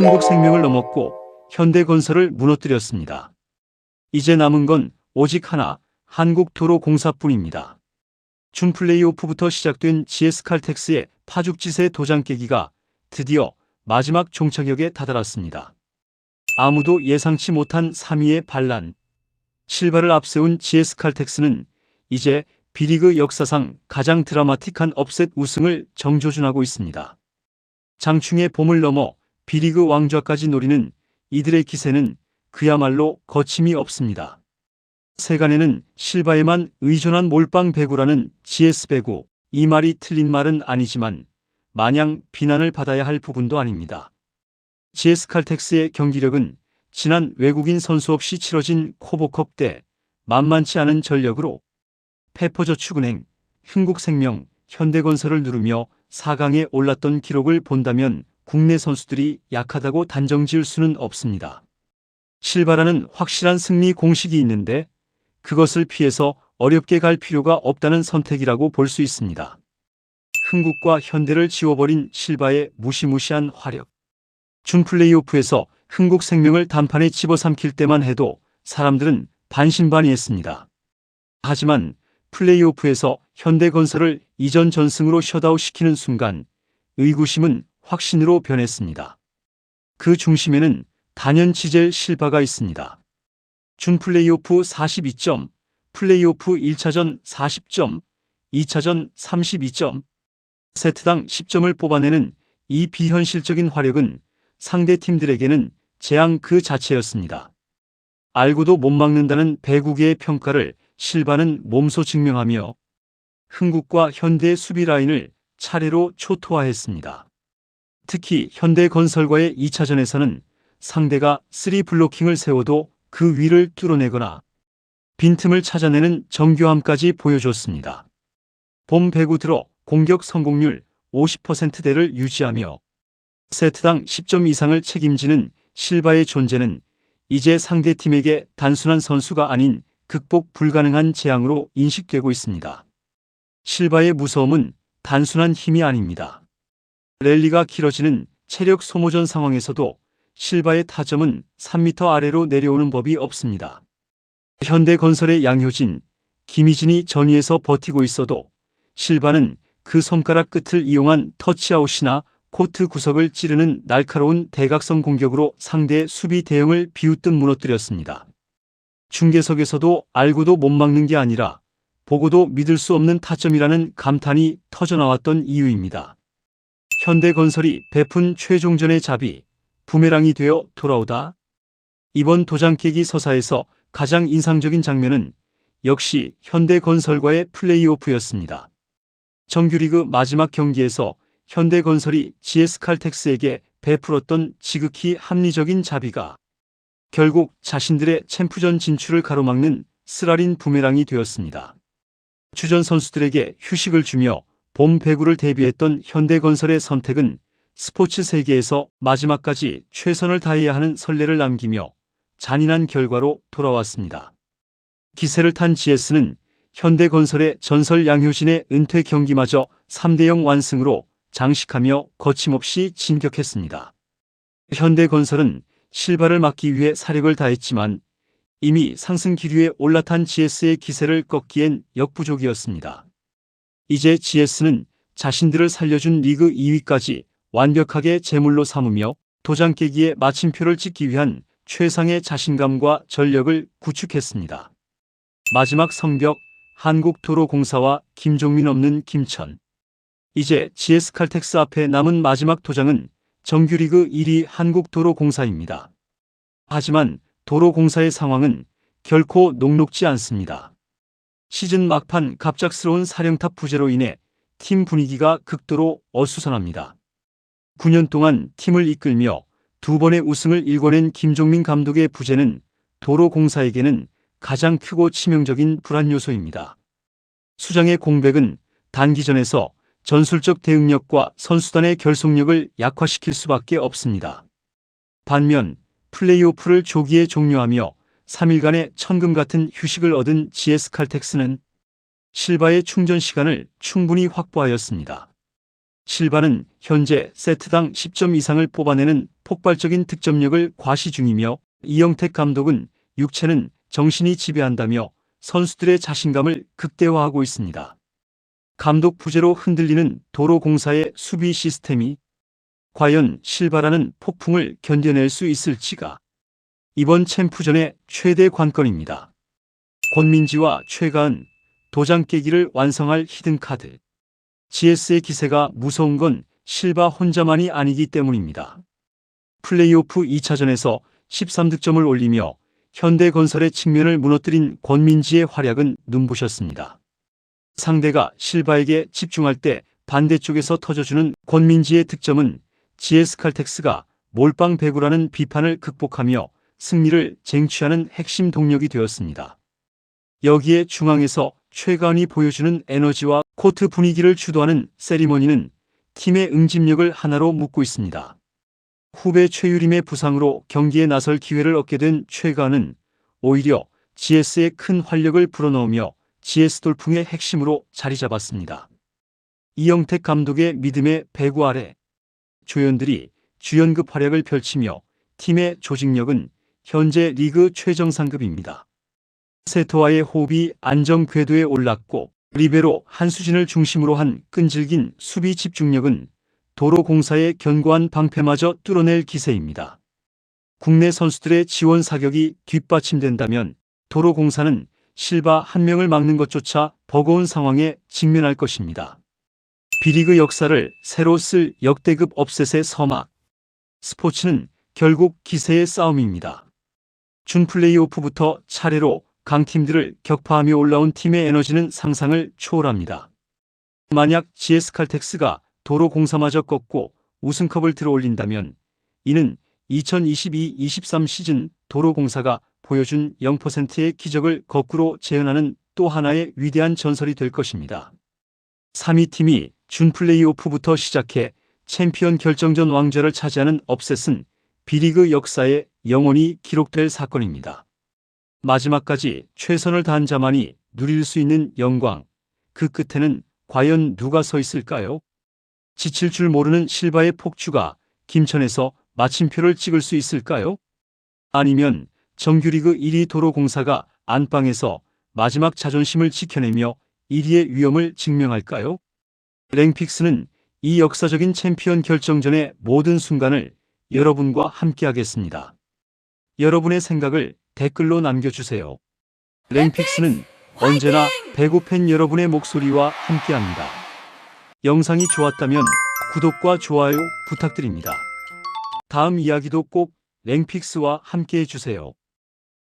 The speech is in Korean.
흥국생명을 넘었고 현대건설을 무너뜨렸습니다. 이제 남은 건 오직 하나, 한국도로공사뿐입니다. 준 플레이오프부터 시작된 GS칼텍스의 파죽지세 도장 깨기가 드디어 마지막 종착역에 다다랐습니다. 아무도 예상치 못한 3위의 반란. 실바를 앞세운 GS칼텍스는 이제 B리그 역사상 가장 드라마틱한 업셋 우승을 정조준하고 있습니다. 장충의 봄을 넘어 B리그 왕좌까지 노리는 이들의 기세는 그야말로 거침이 없습니다. 세간에는 실바에만 의존한 몰빵 배구라는 GS 배구, 이 말이 틀린 말은 아니지만 마냥 비난을 받아야 할 부분도 아닙니다. GS칼텍스의 경기력은 지난 외국인 선수 없이 치러진 코보컵 때 만만치 않은 전력으로 페퍼저축은행, 흥국생명, 현대건설을 누르며 4강에 올랐던 기록을 본다면 국내 선수들이 약하다고 단정지을 수는 없습니다. 실바라는 확실한 승리 공식이 있는데 그것을 피해서 어렵게 갈 필요가 없다는 선택이라고 볼 수 있습니다. 흥국과 현대를 지워버린 실바의 무시무시한 화력. 준 플레이오프에서 흥국생명을 단판에 집어삼킬 때만 해도 사람들은 반신반의했습니다. 하지만 플레이오프에서 현대건설을 이전 전승으로 셧아웃시키는 순간 의구심은 확신으로 변했습니다. 그 중심에는 단연 지젤 실바가 있습니다. 준 플레이오프 42점, 플레이오프 1차전 40점, 2차전 32점, 세트당 10점을 뽑아내는 이 비현실적인 화력은 상대 팀들에게는 재앙 그 자체였습니다. 알고도 못 막는다는 배구계의 평가를 실바는 몸소 증명하며 흥국과 현대의 수비 라인을 차례로 초토화했습니다. 특히 현대건설과의 2차전에서는 상대가 3블로킹을 세워도 그 위를 뚫어내거나 빈틈을 찾아내는 정교함까지 보여줬습니다. 봄 배구 들어 공격 성공률 50%대를 유지하며 세트당 10점 이상을 책임지는 실바의 존재는 이제 상대팀에게 단순한 선수가 아닌 극복 불가능한 재앙으로 인식되고 있습니다. 실바의 무서움은 단순한 힘이 아닙니다. 랠리가 길어지는 체력 소모전 상황에서도 실바의 타점은 3m 아래로 내려오는 법이 없습니다. 현대건설의 양효진, 김희진이 전위에서 버티고 있어도 실바는 그 손가락 끝을 이용한 터치아웃이나 코트 구석을 찌르는 날카로운 대각선 공격으로 상대의 수비 대응을 비웃듯 무너뜨렸습니다. 중계석에서도 알고도 못 막는 게 아니라 보고도 믿을 수 없는 타점이라는 감탄이 터져나왔던 이유입니다. 현대건설이 베푼 최종전의 잡이 부메랑이 되어 돌아오다. 이번 도장 깨기 서사에서 가장 인상적인 장면은 역시 현대건설과의 플레이오프였습니다. 정규리그 마지막 경기에서 현대건설이 GS칼텍스에게 베풀었던 지극히 합리적인 자비가 결국 자신들의 챔프전 진출을 가로막는 쓰라린 부메랑이 되었습니다. 주전 선수들에게 휴식을 주며 봄 배구를 대비했던 현대건설의 선택은 스포츠 세계에서 마지막까지 최선을 다해야 하는 선례를 남기며 잔인한 결과로 돌아왔습니다. 기세를 탄 GS는 현대건설의 전설 양효진의 은퇴 경기마저 3대0 완승으로 장식하며 거침없이 진격했습니다. 현대건설은 실바를 막기 위해 사력을 다했지만 이미 상승 기류에 올라탄 GS의 기세를 꺾기엔 역부족이었습니다. 이제 GS는 자신들을 살려준 리그 2위까지 완벽하게 제물로 삼으며 도장 깨기의 마침표를 찍기 위한 최상의 자신감과 전력을 구축했습니다. 마지막 성벽, 한국도로공사와 김종민 없는 김천. 이제 GS칼텍스 앞에 남은 마지막 도장은 정규리그 1위 한국도로공사입니다. 하지만 도로공사의 상황은 결코 녹록지 않습니다. 시즌 막판 갑작스러운 사령탑 부재로 인해 팀 분위기가 극도로 어수선합니다. 9년 동안 팀을 이끌며 2번의 우승을 일궈낸 김종민 감독의 부재는 도로공사에게는 가장 크고 치명적인 불안 요소입니다. 수장의 공백은 단기전에서 전술적 대응력과 선수단의 결속력을 약화시킬 수밖에 없습니다. 반면 플레이오프를 조기에 종료하며 3일간의 천금 같은 휴식을 얻은 GS칼텍스는 실바의 충전 시간을 충분히 확보하였습니다. 실바는 현재 세트당 10점 이상을 뽑아내는 폭발적인 득점력을 과시 중이며 이영택 감독은 육체는 정신이 지배한다며 선수들의 자신감을 극대화하고 있습니다. 감독 부재로 흔들리는 도로공사의 수비 시스템이 과연 실바라는 폭풍을 견뎌낼 수 있을지가 이번 챔프전의 최대 관건입니다. 권민지와 최가은, 도장 깨기를 완성할 히든카드. GS의 기세가 무서운 건 실바 혼자만이 아니기 때문입니다. 플레이오프 2차전에서 13득점을 올리며 현대건설의 측면을 무너뜨린 권민지의 활약은 눈부셨습니다. 상대가 실바에게 집중할 때 반대쪽에서 터져주는 권민지의 득점은 GS칼텍스가 몰빵 배구라는 비판을 극복하며 승리를 쟁취하는 핵심 동력이 되었습니다. 여기에 중앙에서 최가은이 보여주는 에너지와 코트 분위기를 주도하는 세리머니는 팀의 응집력을 하나로 묶고 있습니다. 후배 최유림의 부상으로 경기에 나설 기회를 얻게 된 최가은은 오히려 GS의 큰 활력을 불어넣으며 GS 돌풍의 핵심으로 자리 잡았습니다. 이영택 감독의 믿음의 배구 아래 조연들이 주연급 활약을 펼치며 팀의 조직력은 현재 리그 최정상급입니다. 세터와의 호흡이 안정 궤도에 올랐고 리베로 한수진을 중심으로 한 끈질긴 수비 집중력은 도로공사의 견고한 방패마저 뚫어낼 기세입니다. 국내 선수들의 지원 사격이 뒷받침된다면 도로공사는 실바 한 명을 막는 것조차 버거운 상황에 직면할 것입니다. B리그 역사를 새로 쓸 역대급 업셋의 서막. 스포츠는 결국 기세의 싸움입니다. 준 플레이오프부터 차례로 강팀들을 격파하며 올라온 팀의 에너지는 상상을 초월합니다. 만약 GS칼텍스가 도로공사마저 꺾고 우승컵을 들어올린다면 이는 2022-23 시즌 도로공사가 보여준 0%의 기적을 거꾸로 재현하는 또 하나의 위대한 전설이 될 것입니다. 3위 팀이 준 플레이오프부터 시작해 챔피언 결정전 왕좌를 차지하는 업셋은 B리그 역사에 영원히 기록될 사건입니다. 마지막까지 최선을 다한 자만이 누릴 수 있는 영광, 그 끝에는 과연 누가 서 있을까요? 지칠 줄 모르는 실바의 폭주가 김천에서 마침표를 찍을 수 있을까요? 아니면 정규리그 1위 도로공사가 안방에서 마지막 자존심을 지켜내며 1위의 위험을 증명할까요? 랭픽스는 이 역사적인 챔피언 결정전의 모든 순간을 여러분과 함께하겠습니다. 여러분의 생각을 댓글로 남겨주세요. 랭픽스는 언제나 배구 팬 여러분의 목소리와 함께합니다. 영상이 좋았다면 구독과 좋아요 부탁드립니다. 다음 이야기도 꼭 랭픽스와 함께해 주세요.